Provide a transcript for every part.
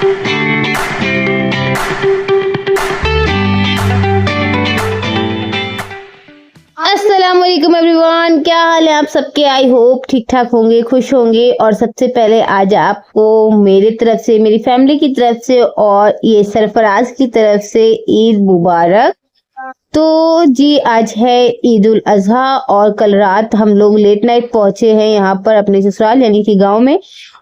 अस्सलामुअलैकुम एवरीवन, क्या हाल है आप सबके। आई होप ठीक ठाक होंगे, खुश होंगे। और सबसे पहले आज आपको मेरी तरफ से, मेरी फैमिली की तरफ से और ये सरफराज की तरफ से ईद मुबारक। तो जी आज है ईद उल अजहा और कल रात हम लोग लेट नाइट पहुंचे हैं यहाँ पर अपने ससुराल यानी कि गांव में।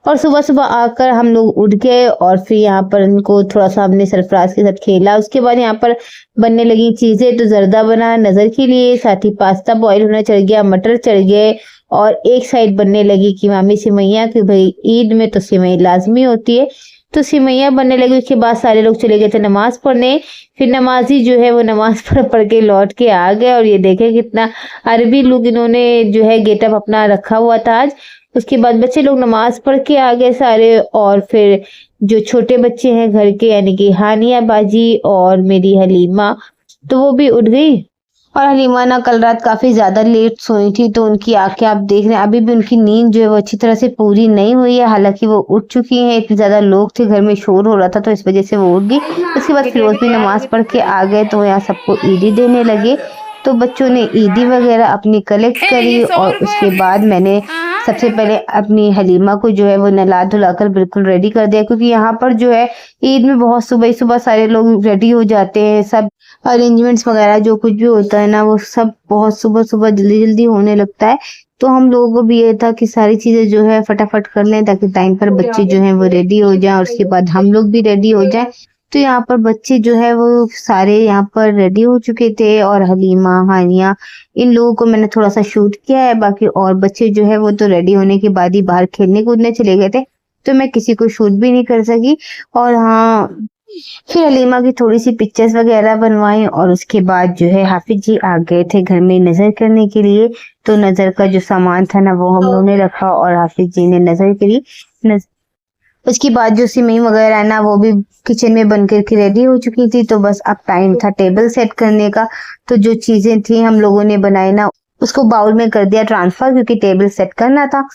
और सुबह सुबह आकर हम लोग उठ गए और फिर यहाँ पर इनको थोड़ा सा हमने सरफराज के साथ खेला। उसके बाद यहाँ पर बनने लगी चीजें। तो जर्दा बना नजर के लिए, साथ ही पास्ता बॉईल होना चढ़ गया, मटर चढ़ गए और एक साइड बनने लगी कि मामी सिमैया, कि भाई ईद में तो सिमई लाजमी होती है। तो सिमैया बनने लगी। उसके बाद सारे लोग चले गए थे नमाज पढ़ने। फिर नमाजी जो है वो नमाज पढ़ के लौट के आ गए। और ये देखे कितना अरबी लुक इन्होंने जो है गेटअप अपना रखा हुआ था आज। उसके बाद बच्चे लोग नमाज पढ़ के आ गए सारे। और फिर जो छोटे बच्चे हैं घर के यानी कि हानिया बाजी और मेरी हलीमा, तो वो भी उठ गई। और हलीमा ना कल रात काफी ज्यादा लेट सोई थी, तो उनकी आंखें आप देख रहे हैं अभी भी उनकी नींद जो है वो अच्छी तरह से पूरी नहीं हुई है। हालांकि वो उठ चुकी हैं, इतने ज्यादा लोग थे घर में, शोर हो रहा था तो इस वजह से वो उठ गई। उसके बाद फिरोज भी नमाज पढ़ के आ गए तो यहाँ सबको ईदी देने लगे। तो बच्चों ने ईदी वगैरह अपनी कलेक्ट करी। और उसके बाद मैंने सबसे पहले अपनी हलीमा को जो है वो नहला धुलाकर बिल्कुल रेडी कर दिया, क्योंकि यहाँ पर जो है ईद में बहुत सुबह सुबह सारे लोग रेडी हो जाते हैं। सब अरेंजमेंट्स वगैरह जो कुछ भी होता है ना, वो सब बहुत सुबह सुबह जल्दी जल्दी होने लगता है। तो हम लोगों को भी ये था कि सारी चीजें जो है फटाफट कर लें ताकि टाइम पर बच्चे जो है वो रेडी हो जाएं और उसके बाद हम लोग भी रेडी हो जाएं। तो यहाँ पर बच्चे जो है वो सारे यहाँ पर रेडी हो चुके थे। और हलीमा, हानिया, इन लोगों को मैंने थोड़ा सा शूट किया है। बाकी और बच्चे जो है वो तो रेडी होने के बाद ही बाहर खेलने कूदने चले गए थे, तो मैं किसी को शूट भी नहीं कर सकी। और हाँ, फिर हलीमा की थोड़ी सी पिक्चर्स वगैरह बनवाई। और उसके बाद जो है हाफिज जी आ गए थे घर में नजर करने के लिए। तो नजर का जो सामान था ना वो हम लोगों ने रखा और हाफिज जी ने नजर करी। उसके बाद जो सिमई वगैरह है ना वो भी किचन में बन करके रेडी हो चुकी थी। तो बस अब टाइम था टेबल सेट करने का। तो जो चीजें थी हम लोगों ने बनाई ना उसको बाउल में कर दिया ट्रांसफर, क्योंकि टेबल सेट करना था।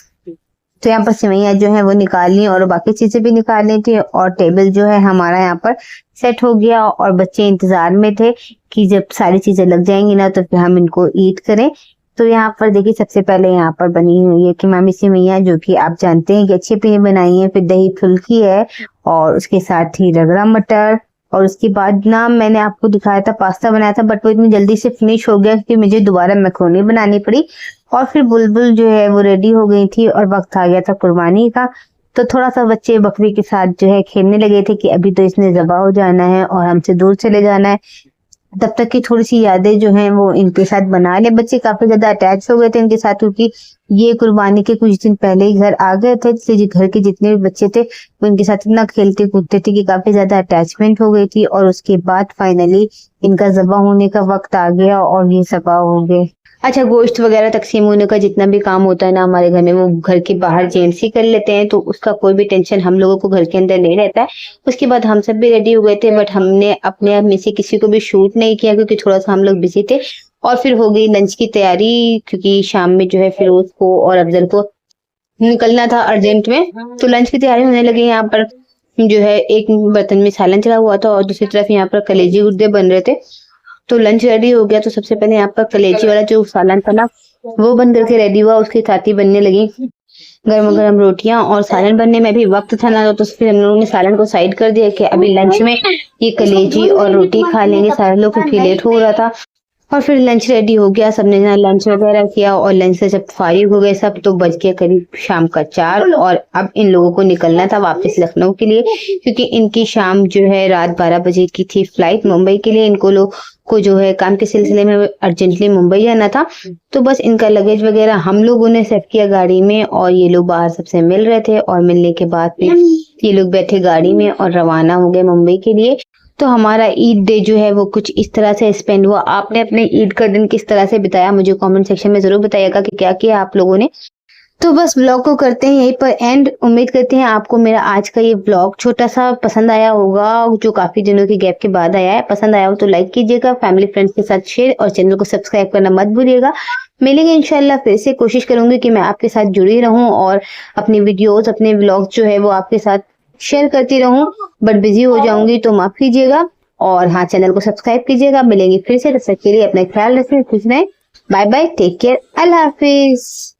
तो यहाँ पर सिमैया जो है वो निकालनी और बाकी चीजें भी निकालनी थी। और टेबल जो है हमारा यहाँ पर सेट हो गया। और बच्चे इंतजार में थे कि जब सारी चीजें लग जाएंगी ना तो फिर हम इनको ईद करें। तो यहाँ पर देखिए सबसे पहले यहाँ पर बनी हुई है कि मामी सिमैया, जो कि आप जानते हैं कि अच्छी पीने बनाई है। फिर दही फुल्की है और उसके साथ ही रगड़ा मटर। और उसके बाद ना मैंने आपको दिखाया था पास्ता बनाया था, बट वो इतनी जल्दी से फिनिश हो गया कि मुझे दोबारा मैक्रोनी बनानी पड़ी। और फिर बुलबुल जो है वो रेडी हो गई थी और वक्त आ गया था कुर्बानी का। तो थोड़ा सा बच्चे बकरी के साथ जो है खेलने लगे थे कि अभी तो इसने ज़बा हो जाना है और हमसे दूर चले जाना है। तब तक की थोड़ी सी यादें जो हैं वो इनके साथ बना ले। बच्चे काफी ज्यादा अटैच हो गए थे इनके साथ, क्योंकि ये कुर्बानी के कुछ दिन पहले ही घर आ गए थे। इसलिए घर के जितने भी बच्चे थे वो इनके साथ इतना खेलते कूदते थे कि काफी ज्यादा अटैचमेंट हो गई थी। और उसके बाद फाइनली इनका ज़बा होने का वक्त आ गया और ये ज़बा हो गए। अच्छा, गोश्त वगैरह तकसीम होने का जितना भी काम होता है ना हमारे घर में, वो घर के बाहर जेंट्स ही कर लेते हैं, तो उसका कोई भी टेंशन हम लोगों को घर के अंदर नहीं रहता है। उसके बाद हम सब भी रेडी हो गए थे, बट हमने अपने आप में से किसी को भी शूट नहीं किया क्योंकि थोड़ा सा हम लोग बिजी थे। और फिर हो गई लंच की तैयारी, क्योंकि शाम में जो है फिरोज को और अफजल को निकलना था अर्जेंट में। तो लंच की तैयारी होने लगी। यहाँ पर जो है एक बर्तन में सालन चढ़ा हुआ था और दूसरी तरफ यहाँ पर कलेजी गुर्दे बन रहे थे। तो लंच रेडी हो गया। तो सबसे पहले यहाँ पर कलेजी वाला जो सालन था ना वो बन करके रेडी हुआ। उसके साथ ही बनने लगी गर्म गर्म रोटियां। और सालन बनने में भी वक्त था ना, तो फिर हम लोगों ने सालन को साइड कर दिया कि अभी लंच में ये कलेजी और रोटी खा लेंगे सारे लोग, क्योंकि लेट हो रहा था। और फिर लंच रेडी हो गया, सबने ना लंच वगैरह किया। और लंच से जब फारिग हो गए सब, तो बज गया करीब शाम का 4। और अब इन लोगों को निकलना था वापस लखनऊ के लिए, क्योंकि इनकी शाम जो है रात 12 बजे की थी फ्लाइट मुंबई के लिए। इनको लोग को जो है काम के सिलसिले में अर्जेंटली मुंबई जाना था। तो बस इनका लगेज वगैरह हम लोगों ने सेट किया गाड़ी में। और ये लोग बाहर सबसे मिल रहे थे और मिलने के बाद फिर ये लोग बैठे गाड़ी में और रवाना हो गए मुंबई के लिए। तो हमारा ईद डे जो है वो कुछ इस तरह से स्पेंड हुआ। आपने अपने ईद का दिन किस तरह से बिताया मुझे कमेंट सेक्शन में जरूर बताइएगा कि क्या किया आप लोगों ने। तो बस व्लॉग को करते हैं यहीं पर एंड। उम्मीद करते हैं आपको मेरा आज का ये व्लॉग छोटा सा पसंद आया होगा, जो काफी दिनों की गैप के बाद आया है। पसंद आया हो तो लाइक कीजिएगा, फैमिली फ्रेंड्स के साथ शेयर और चैनल को सब्सक्राइब करना मत भूलिएगा। मिलेंगे इंशाल्लाह, फिर से कोशिश करूंगी कि मैं आपके साथ जुड़ी रहूं और अपनी वीडियोस अपने व्लॉग जो है वो आपके साथ शेयर करती रहूं, बट बिजी हो जाऊंगी तो माफ कीजिएगा। और हाँ, चैनल को सब्सक्राइब कीजिएगा। मिलेंगे फिर से, तब तक के लिए अपना ख्याल रखें, खुश रहें। बाय बाय, टेक केयर, अल्लाह हाफिज।